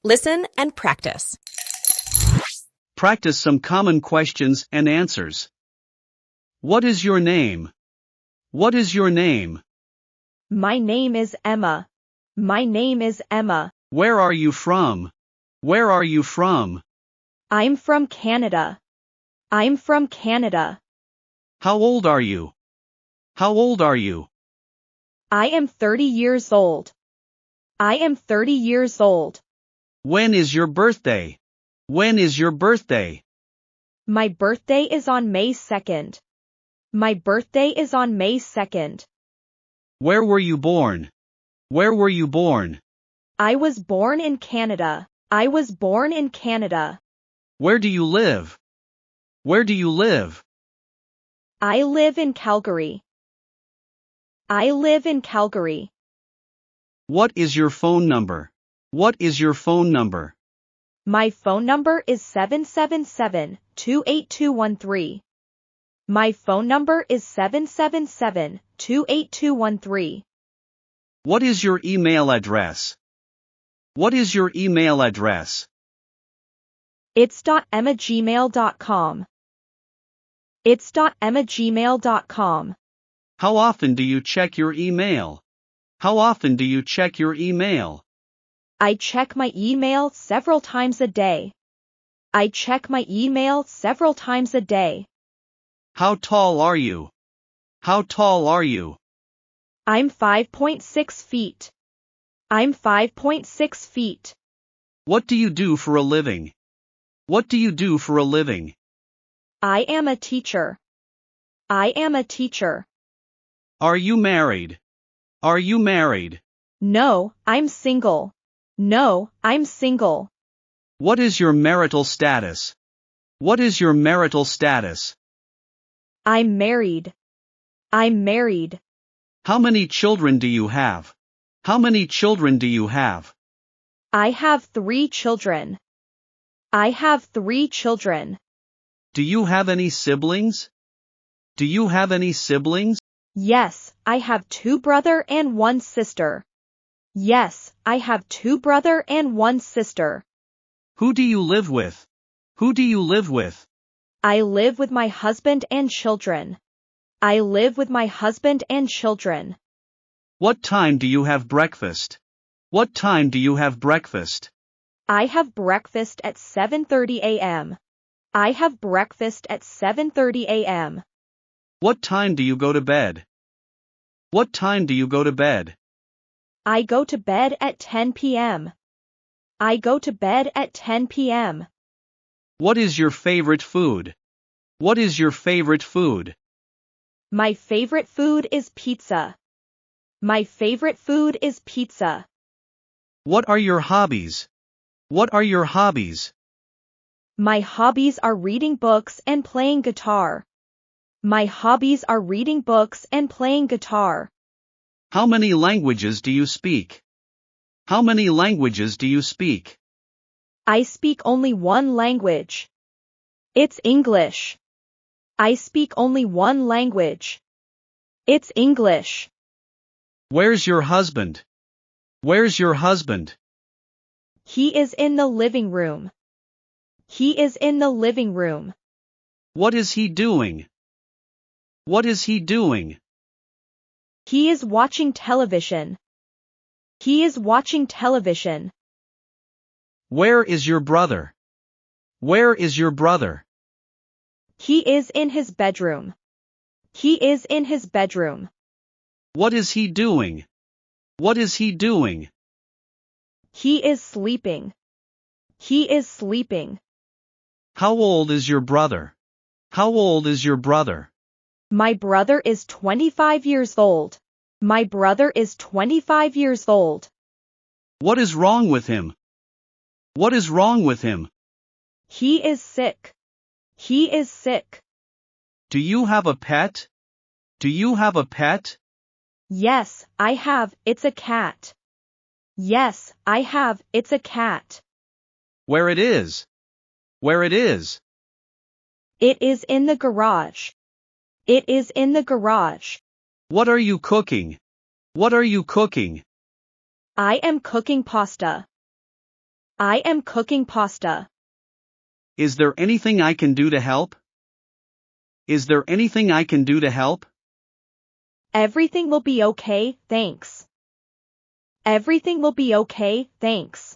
Listen and practice. Practice some common questions and answers. What is your name? What is your name? My name is Emma. My name is Emma. Where are you from? Where are you from? I'm from Canada. I'm from Canada. How old are you? How old are you? I am 30 years old. I am 30 years old. When is your birthday? When is your birthday? My birthday is on May 2nd. My birthday is on May 2nd. Where were you born? Where were you born? I was born in Canada. I was born in Canada. Where do you live? Where do you live? I live in Calgary. I live in Calgary. What is your phone number? What is your phone number? My phone number is 777-28213. My phone number is 777-28213. What is your email address? What is your email address? It's.emma@gmail.com. It's.emma@gmail.com. How often do you check your email? How often do you check your email? I check my email several times a day. I check my email several times a day. How tall are you? How tall are you? I'm 5.6 feet. I'm 5.6 feet. What do you do for a living? What do you do for a living? I am a teacher. I am a teacher. Are you married? Are you married? No, I'm single. No, I'm single. What is your marital status? What is your marital status? I'm married. I'm married. How many children do you have? How many children do you have? I have 3 children. I have 3 children. Do you have any siblings? Do you have any siblings? Yes, I have 2 brother and 1 sister. Yes, I have 2 brother and 1 sister. Who do you live with? Who do you live with? I live with my husband and children. I live with my husband and children. What time do you have breakfast? What time do you have breakfast? I have breakfast at 7:30 a.m. I have breakfast at 7:30 a.m. What time do you go to bed? What time do you go to bed? I go to bed at 10 p.m. I go to bed at 10 p.m. What is your favorite food? What is your favorite food? My favorite food is pizza. My favorite food is pizza. What are your hobbies? What are your hobbies? My hobbies are reading books and playing guitar. My hobbies are reading books and playing guitar. How many languages do you speak? How many languages do you speak? I speak only one language. It's English. I speak only one language. It's English. Where's your husband? Where's your husband? He is in the living room. He is in the living room. What is he doing? What is he doing? He is watching television. He is watching television. Where is your brother? Where is your brother? He is in his bedroom. He is in his bedroom. What is he doing? What is he doing? He is sleeping. He is sleeping. How old is your brother? How old is your brother? My brother is 25 years old. My brother is 25 years old. What is wrong with him? What is wrong with him? He is sick. He is sick. Do you have a pet? Do you have a pet? Yes, I have, it's a cat. Yes, I have, it's a cat. Where it is? Where it is? It is in the garage. It is in the garage. What are you cooking? What are you cooking? I am cooking pasta. I am cooking pasta. Is there anything I can do to help? Is there anything I can do to help? Everything will be okay, thanks. Everything will be okay, thanks.